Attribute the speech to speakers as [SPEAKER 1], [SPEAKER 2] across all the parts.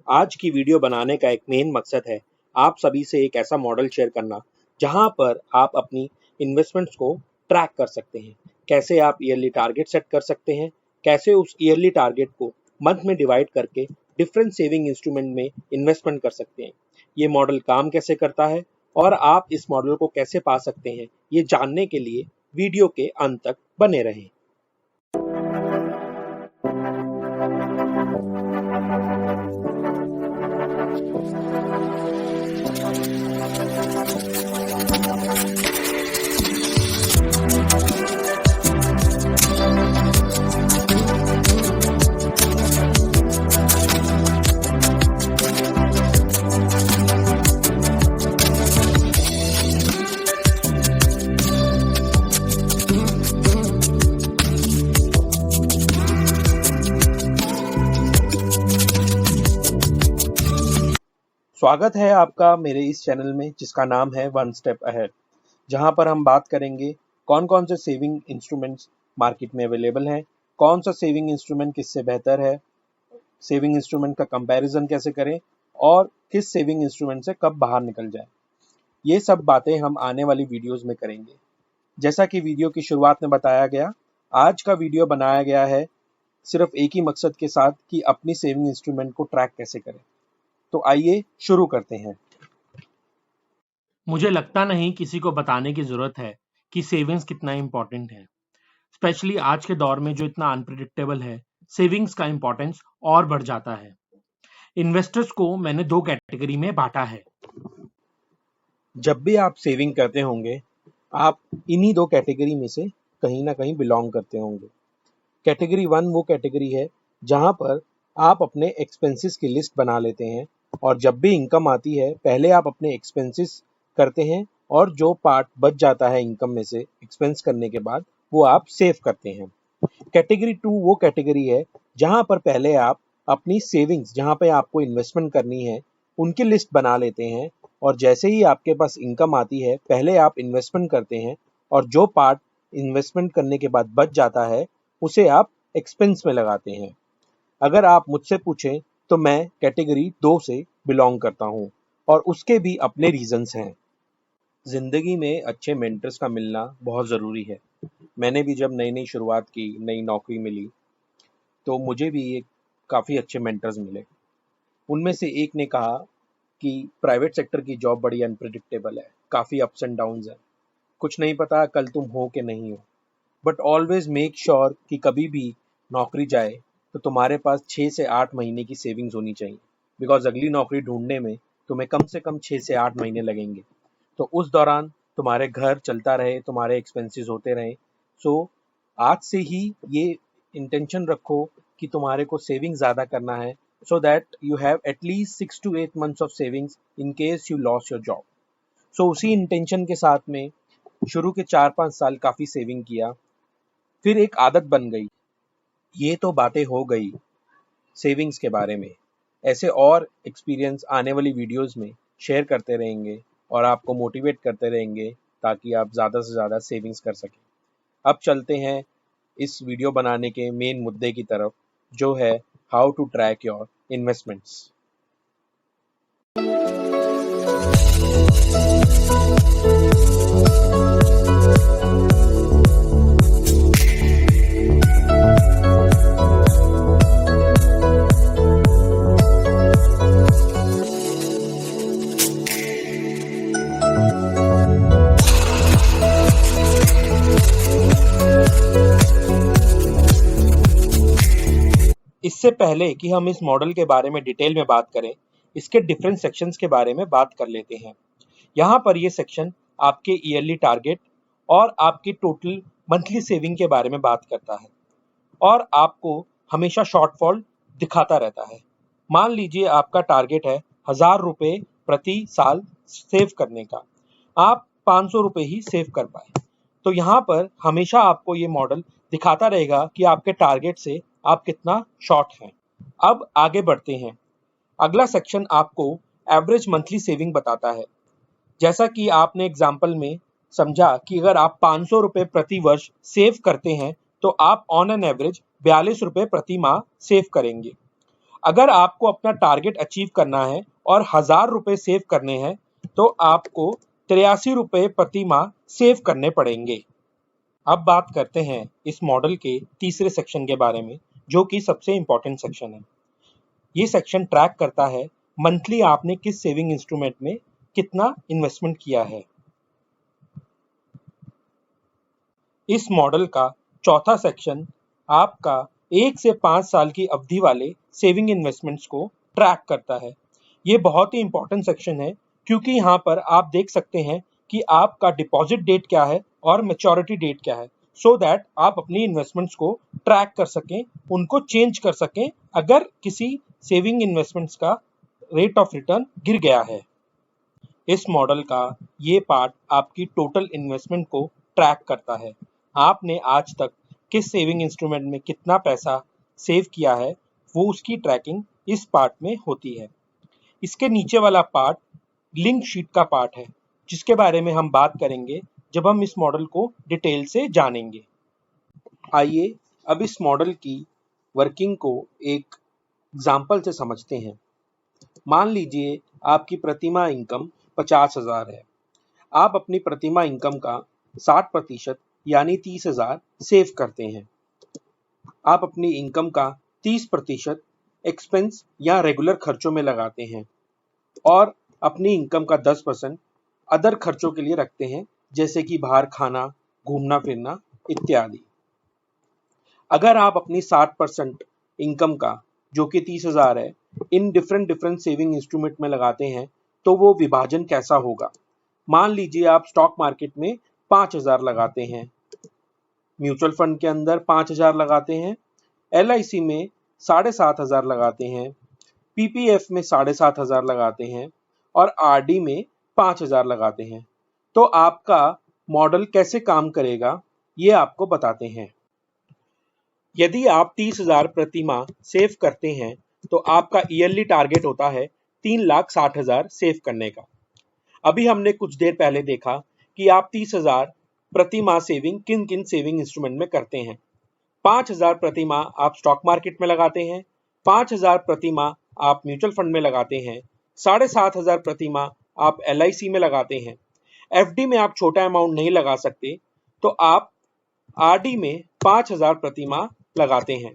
[SPEAKER 1] आज की वीडियो बनाने का एक मेन मकसद है आप सभी से एक ऐसा मॉडल शेयर करना जहां पर आप अपनी इन्वेस्टमेंट्स को ट्रैक कर सकते हैं। कैसे आप ईयरली टारगेट सेट कर सकते हैं, कैसे उस ईयरली टारगेट को मंथ में डिवाइड करके डिफरेंट सेविंग इंस्ट्रूमेंट में इन्वेस्टमेंट कर सकते हैं। ये मॉडल काम कैसे करता है और आप इस मॉडल को कैसे पा सकते हैं, ये जानने के लिए वीडियो के अंत तक बने रहें। स्वागत है आपका मेरे इस चैनल में जिसका नाम है वन स्टेप अहेड, जहां पर हम बात करेंगे कौन कौन से सेविंग इंस्ट्रूमेंट्स मार्केट में अवेलेबल हैं, कौन सा सेविंग इंस्ट्रूमेंट किससे बेहतर है, सेविंग इंस्ट्रूमेंट का कंपैरिजन कैसे करें और किस सेविंग इंस्ट्रूमेंट से कब बाहर निकल जाए। ये सब बातें हम आने वाली वीडियोस में करेंगे। जैसा कि वीडियो की शुरुआत में बताया गया, आज का वीडियो बनाया गया है सिर्फ एक ही मकसद के साथ कि अपनी सेविंग इंस्ट्रूमेंट को ट्रैक कैसे करें। तो आइए शुरू करते हैं।
[SPEAKER 2] मुझे लगता नहीं किसी को बताने की जरूरत है कि सेविंग्स कितना इंपॉर्टेंट है। स्पेशली आज के दौर में जो इतना अनप्रिडिक्टेबल है, सेविंग्स का इंपॉर्टेंस और बढ़ जाता है। इन्वेस्टर्स को मैंने दो कैटेगरी में बांटा है।
[SPEAKER 1] जब भी आप सेविंग करते होंगे, आप इन्हीं दो कैटेगरी में से कहीं ना कहीं बिलोंग करते होंगे। कैटेगरी 1 वो कैटेगरी है जहां पर आप अपने एक्सपेंसेस की लिस्ट बना लेते हैं और जब भी इनकम आती है पहले आप अपने एक्सपेंसेस करते हैं और जो पार्ट बच जाता है इनकम में से एक्सपेंस करने के बाद वो आप सेव करते हैं। कैटेगरी 2 वो कैटेगरी है जहां पर पहले आप अपनी सेविंग्स, जहां पे आपको इन्वेस्टमेंट करनी है, उनकी लिस्ट बना लेते हैं और जैसे ही आपके पास इनकम आती है पहले आप इन्वेस्टमेंट करते हैं और जो पार्ट इन्वेस्टमेंट करने के बाद बच जाता है उसे आप एक्सपेंस में लगाते हैं। अगर आप मुझसे पूछें तो मैं कैटेगरी 2 से बिलोंग करता हूं और उसके भी अपने रीजंस हैं। जिंदगी में अच्छे मेंटर्स का मिलना बहुत ज़रूरी है। मैंने भी जब नई नई शुरुआत की, नई नौकरी मिली, तो मुझे भी एक काफ़ी अच्छे मेंटर्स मिले। उनमें से एक ने कहा कि प्राइवेट सेक्टर की जॉब बड़ी अनप्रिडिक्टेबल है, काफ़ी अप्स एंड डाउन्स है, कुछ नहीं पता कल तुम हो कि नहीं हो, बट ऑलवेज मेक श्योर कि कभी भी नौकरी जाए तो तुम्हारे पास 6 से 8 महीने की सेविंग्स होनी चाहिए, बिकॉज अगली नौकरी ढूंढने में तुम्हें कम से कम 6 से 8 महीने लगेंगे। तो उस दौरान तुम्हारे घर चलता रहे, तुम्हारे एक्सपेंसेस होते रहें। सो आज से ही ये इंटेंशन रखो कि तुम्हारे को सेविंग ज़्यादा करना है, so that you have at least 6 to 8 months of savings in case you lose your job. सो उसी इंटेंशन के साथ में शुरू के 4-5 साल काफ़ी सेविंग किया, फिर एक आदत बन गई। ये तो बातें हो गई सेविंग्स के बारे में, ऐसे और एक्सपीरियंस आने वाली वीडियोस में शेयर करते रहेंगे और आपको मोटिवेट करते रहेंगे ताकि आप ज़्यादा से ज़्यादा सेविंग्स कर सकें। अब चलते हैं इस वीडियो बनाने के मेन मुद्दे की तरफ, जो है how to track your investments. इससे पहले कि हम इस मॉडल के बारे में डिटेल में बात करें, इसके डिफरेंट सेक्शंस के बारे में बात कर लेते हैं। यहाँ पर ये सेक्शन आपके ईयरली टारगेट और आपकी टोटल मंथली सेविंग के बारे में बात करता है और आपको हमेशा शॉर्टफॉल दिखाता रहता है। मान लीजिए आपका टारगेट है 1000 रुपये प्रति साल सेव करने का, आप 500 रुपये ही सेव कर पाए, तो यहाँ पर हमेशा आपको ये मॉडल दिखाता रहेगा कि आपके टारगेट से आप कितना शॉर्ट हैं। अब आगे बढ़ते हैं। अगला सेक्शन आपको एवरेज मंथली सेविंग बताता है। जैसा कि आपने एग्जाम्पल में समझा कि अगर आप 500 रुपये प्रति वर्ष सेव करते हैं तो आप ऑन एन एवरेज 42 रुपये प्रति माह सेव करेंगे। अगर आपको अपना टारगेट अचीव करना है और 1000 रुपए सेव करने हैं तो आपको 83 रुपए प्रति माह सेव करने पड़ेंगे। अब बात करते हैं इस मॉडल के तीसरे सेक्शन के बारे में, जो कि सबसे इंपॉर्टेंट सेक्शन है। ये सेक्शन ट्रैक करता है मंथली आपने किस सेविंग इंस्ट्रूमेंट में कितना इन्वेस्टमेंट किया है। इस मॉडल का चौथा सेक्शन आपका 1 से 5 साल की अवधि वाले सेविंग इन्वेस्टमेंट्स को ट्रैक करता है। ये बहुत ही इंपॉर्टेंट सेक्शन है क्योंकि यहाँ पर आप देख सकते हैं कि आपका डिपॉजिट डेट क्या है और मैच्योरिटी डेट क्या है, सो दैट आप अपनी इन्वेस्टमेंट्स को ट्रैक कर सकें, उनको चेंज कर सकें अगर किसी सेविंग इन्वेस्टमेंट्स का रेट ऑफ रिटर्न गिर गया है। इस मॉडल का ये पार्ट आपकी टोटल इन्वेस्टमेंट को ट्रैक करता है। आपने आज तक किस सेविंग इंस्ट्रूमेंट में कितना पैसा सेव किया है, वो उसकी ट्रैकिंग इस पार्ट में होती है। इसके नीचे वाला पार्ट लिंक शीट का पार्ट है, जिसके बारे में हम बात करेंगे जब हम इस मॉडल को डिटेल से जानेंगे। आइए अब इस मॉडल की वर्किंग को एक एग्जाम्पल से समझते हैं। मान लीजिए आपकी प्रतिमाह इनकम 50,000 है। आप अपनी प्रतिमाह इनकम का 60% यानी 30,000 सेव करते हैं। आप अपनी इनकम का 30% एक्सपेंस या रेगुलर खर्चों में लगाते हैं और अपनी इनकम का 10% अदर खर्चों के लिए रखते हैं, जैसे कि बाहर खाना, घूमना फिरना इत्यादि। अगर आप अपनी 60% इनकम का, जो कि 30,000 है, इन डिफरेंट सेविंग इंस्ट्रूमेंट में लगाते हैं तो वो विभाजन कैसा होगा। मान लीजिए आप स्टॉक मार्केट में 5,000 लगाते हैं, म्यूचुअल फंड के अंदर 5,000 लगाते हैं, LIC में 7,500 लगाते हैं, PPF में 7,500 लगाते हैं और RD में 5,000 लगाते हैं। तो आपका मॉडल कैसे काम करेगा ये आपको बताते हैं। यदि आप 30,000 प्रति माह सेव करते हैं तो आपका ईयरली टारगेट होता है 3,60,000 सेव करने का। अभी हमने कुछ देर पहले देखा कि आप 30,000 प्रति माह सेविंग किन किन सेविंग इंस्ट्रूमेंट में करते हैं। 5,000 प्रति माह आप स्टॉक मार्केट में लगाते हैं, 5,000 प्रति माह आप म्यूचुअल फंड में लगाते हैं, 7,500 प्रति माह आप LIC में लगाते हैं। FD में आप छोटा अमाउंट नहीं लगा सकते तो आप RD में 5,000 प्रति माह लगाते हैं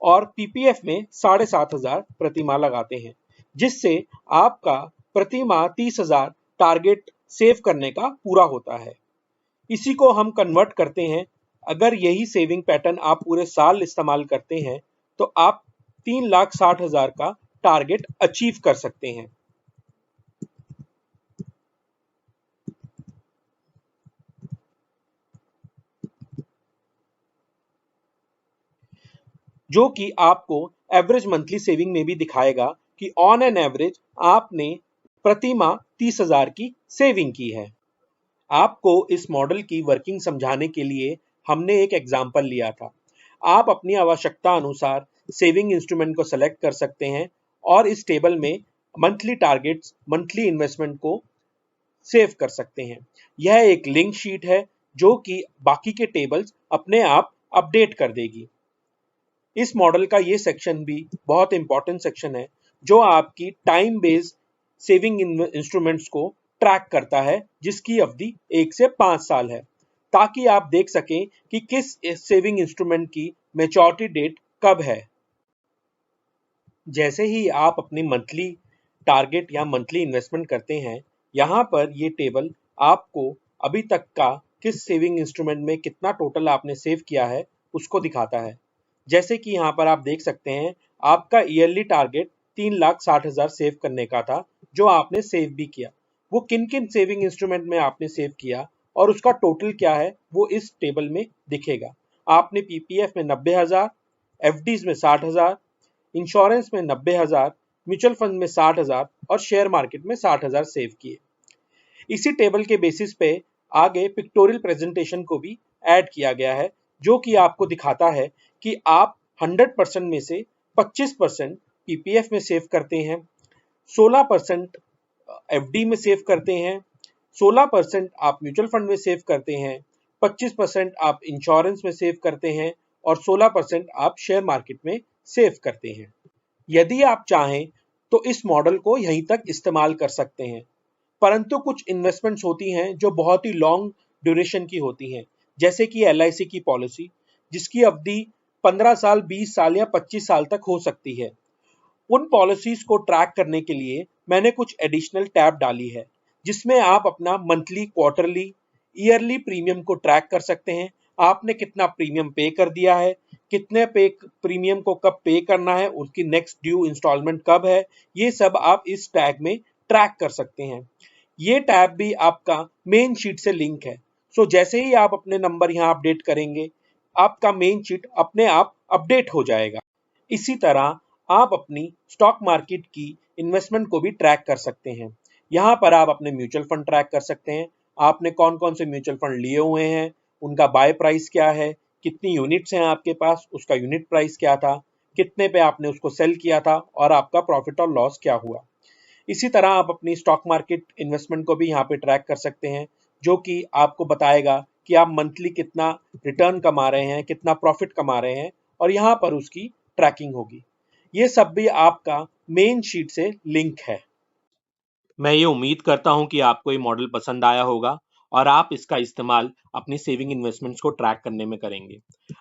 [SPEAKER 1] और PPF में 7,500 प्रति माह लगाते हैं, जिससे आपका प्रति माह 30,000 टारगेट सेव करने का पूरा होता है। इसी को हम कन्वर्ट करते हैं, अगर यही सेविंग पैटर्न आप पूरे साल इस्तेमाल करते हैं तो आप 3,60,000 का टारगेट अचीव कर सकते हैं। जो कि आपको एवरेज मंथली सेविंग में भी दिखाएगा कि ऑन एन एवरेज आपने प्रति माह 30,000 की सेविंग की है। आपको इस मॉडल की वर्किंग समझाने के लिए हमने एक एग्जाम्पल लिया था। आप अपनी आवश्यकता अनुसार सेविंग इंस्ट्रूमेंट को सेलेक्ट कर सकते हैं और इस टेबल में मंथली टारगेट्स, मंथली इन्वेस्टमेंट को सेव कर सकते हैं। यह एक लिंक शीट है जो कि बाकी के टेबल्स अपने आप अपडेट कर देगी। इस मॉडल का ये सेक्शन भी बहुत इंपॉर्टेंट सेक्शन है, जो आपकी टाइम बेस्ड सेविंग इंस्ट्रूमेंट्स को ट्रैक करता है, जिसकी अवधि 1 से 5 साल है, ताकि आप देख सकें कि किस सेविंग इंस्ट्रूमेंट की मैच्योरिटी डेट कब है। जैसे ही आप अपनी मंथली टारगेट या मंथली इन्वेस्टमेंट करते हैं, यहाँ पर ये टेबल आपको अभी तक का किस सेविंग इंस्ट्रूमेंट में कितना टोटल आपने सेव किया है उसको दिखाता है। जैसे कि यहाँ पर आप देख सकते हैं, आपका ईयरली टारगेट 3,60,000 सेव करने का था, जो आपने सेव भी किया। वो किन किन सेविंग इंस्ट्रूमेंट में आपने सेव किया और उसका टोटल क्या है वो इस टेबल में दिखेगा। आपने PPF में 90,000, FDs में 60,000, इंश्योरेंस में 90,000, म्यूचुअल फंड में 60,000 और शेयर मार्केट में 60,000 सेव किए। इसी टेबल के बेसिस पे आगे पिक्टोरियल प्रेजेंटेशन को भी ऐड किया गया है, जो कि आपको दिखाता है कि आप 100% में से 25% PPF में सेव करते हैं, 16% FD में सेव करते हैं, 16% आप म्यूचुअल फंड में सेव करते हैं, 25% आप इंश्योरेंस में सेव करते हैं और 16% आप शेयर मार्केट में सेव करते हैं। यदि आप चाहें तो इस मॉडल को यहीं तक इस्तेमाल कर सकते हैं, परंतु कुछ इन्वेस्टमेंट्स होती हैं जो बहुत ही लॉन्ग ड्यूरेशन की होती हैं, जैसे कि एलआईसी की पॉलिसी, जिसकी अवधि 15 साल, 20 साल या 25 साल तक हो सकती है। उन पॉलिसीज को ट्रैक करने के लिए मैंने कुछ एडिशनल टैब डाली है, जिसमें आप अपना मंथली, क्वार्टरली, ईयरली प्रीमियम को ट्रैक कर सकते हैं। आपने कितना प्रीमियम पे कर दिया है, कितने पे प्रीमियम को कब पे करना है, उसकी नेक्स्ट ड्यू इंस्टॉलमेंट कब है, ये सब आप इस टैग में ट्रैक कर सकते हैं। ये टैब भी आपका मेन शीट से लिंक है। सो जैसे ही आप अपने नंबर यहाँ अपडेट करेंगे, आपका मेन शीट अपने आप अपडेट हो जाएगा। इसी तरह आप अपनी स्टॉक मार्केट की इन्वेस्टमेंट को भी ट्रैक कर सकते हैं। यहाँ पर आप अपने म्यूचुअल फंड ट्रैक कर सकते हैं। आपने कौन कौन से म्यूचुअल फंड लिए हुए हैं, उनका बाय प्राइस क्या है, कितनी यूनिट्स हैं आपके पास, उसका यूनिट प्राइस क्या था, कितने पे आपने उसको सेल किया था और आपका प्रॉफिट और लॉस क्या हुआ। इसी तरह आप अपनी स्टॉक मार्केट इन्वेस्टमेंट को भी यहाँ पे ट्रैक कर सकते हैं, जो कि आपको बताएगा कि आप मंथली कितना रिटर्न कमा रहे हैं, कितना प्रॉफिट कमा रहे हैं, और यहाँ पर उसकी ट्रैकिंग होगी। ये सब भी आपका मेन शीट से लिंक है। मैं ये उम्मीद करता हूँ कि आपको ये मॉडल पसंद आया होगा और आप इसका इस्तेमाल अपनी सेविंग इन्वेस्टमेंट्स को ट्रैक करने में करेंगे।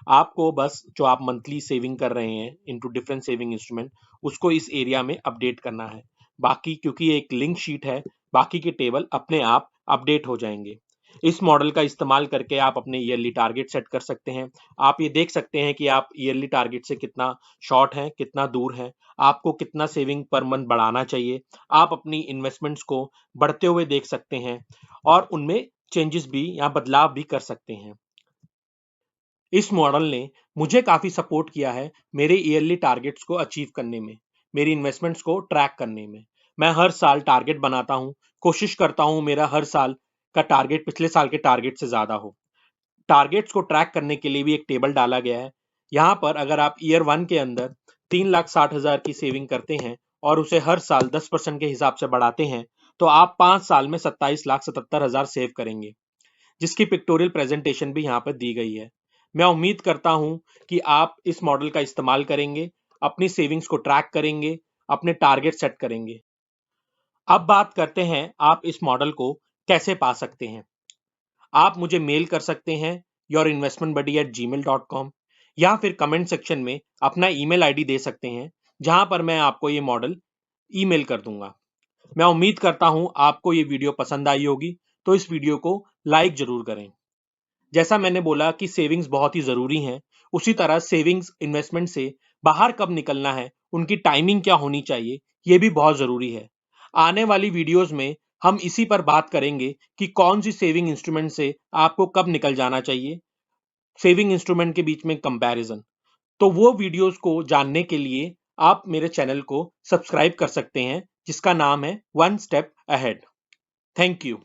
[SPEAKER 1] आपको बस जो आप मंथली सेविंग कर रहे हैं इनटू डिफरेंट सेविंग इंस्ट्रूमेंट, उसको इस एरिया में अपडेट करना है। बाकी क्योंकि ये एक लिंक शीट है, बाकी के टेबल अपने आप अपडेट हो जाएंगे। इस मॉडल का इस्तेमाल करके आप अपने ईयरली टारगेट सेट कर सकते हैं। आप ये देख सकते हैं कि आप ईयरली टारगेट से कितना शॉर्ट हैं, कितना दूर हैं, आपको कितना सेविंग पर मंथ बढ़ाना चाहिए। आप अपनी इन्वेस्टमेंट्स को बढ़ते हुए देख सकते हैं और उनमें चेंजेस भी या बदलाव भी कर सकते हैं। इस मॉडल ने मुझे काफ़ी सपोर्ट किया है मेरे ईयरली टारगेट्स को अचीव करने में, मेरी इन्वेस्टमेंट्स को ट्रैक करने में। मैं हर साल टारगेट बनाता हूँ, कोशिश करता हूँ मेरा हर साल का टारगेट पिछले साल के टारगेट से ज़्यादा हो। टारगेट्स को ट्रैक करने के लिए भी एक टेबल डाला गया है। यहाँ पर अगर आप ईयर 1 के अंदर 3,60,000 की सेविंग करते हैं और उसे हर साल 10% के हिसाब से बढ़ाते हैं, तो आप 5 साल में 27,77,000 सेव करेंगे, जिसकी पिक्टोरियल प्रेजेंटेशन भी यहाँ पर दी गई है। मैं उम्मीद करता हूँ कि आप इस मॉडल का इस्तेमाल करेंगे, अपनी सेविंग्स को ट्रैक करेंगे, अपने टारगेट सेट करेंगे। अब बात करते हैं आप इस मॉडल को कैसे पा सकते हैं। आप मुझे मेल कर सकते हैं yourinvestmentbuddy@gmail.com, या फिर कमेंट सेक्शन में अपना ईमेल आईडी दे सकते हैं, जहां पर मैं आपको ये मॉडल ईमेल कर दूंगा। मैं उम्मीद करता हूं आपको ये वीडियो पसंद आई होगी, तो इस वीडियो को लाइक जरूर करें। जैसा मैंने बोला कि सेविंग्स बहुत ही जरूरी हैं, उसी तरह सेविंग्स इन्वेस्टमेंट से बाहर कब निकलना है, उनकी टाइमिंग क्या होनी चाहिए, ये भी बहुत जरूरी है। आने वाली वीडियोस में हम इसी पर बात करेंगे कि कौन सी सेविंग इंस्ट्रूमेंट से आपको कब निकल जाना चाहिए, सेविंग इंस्ट्रूमेंट के बीच में कंपैरिजन। तो वो वीडियोस को जानने के लिए आप मेरे चैनल को सब्सक्राइब कर सकते हैं, जिसका नाम है one step ahead. Thank you.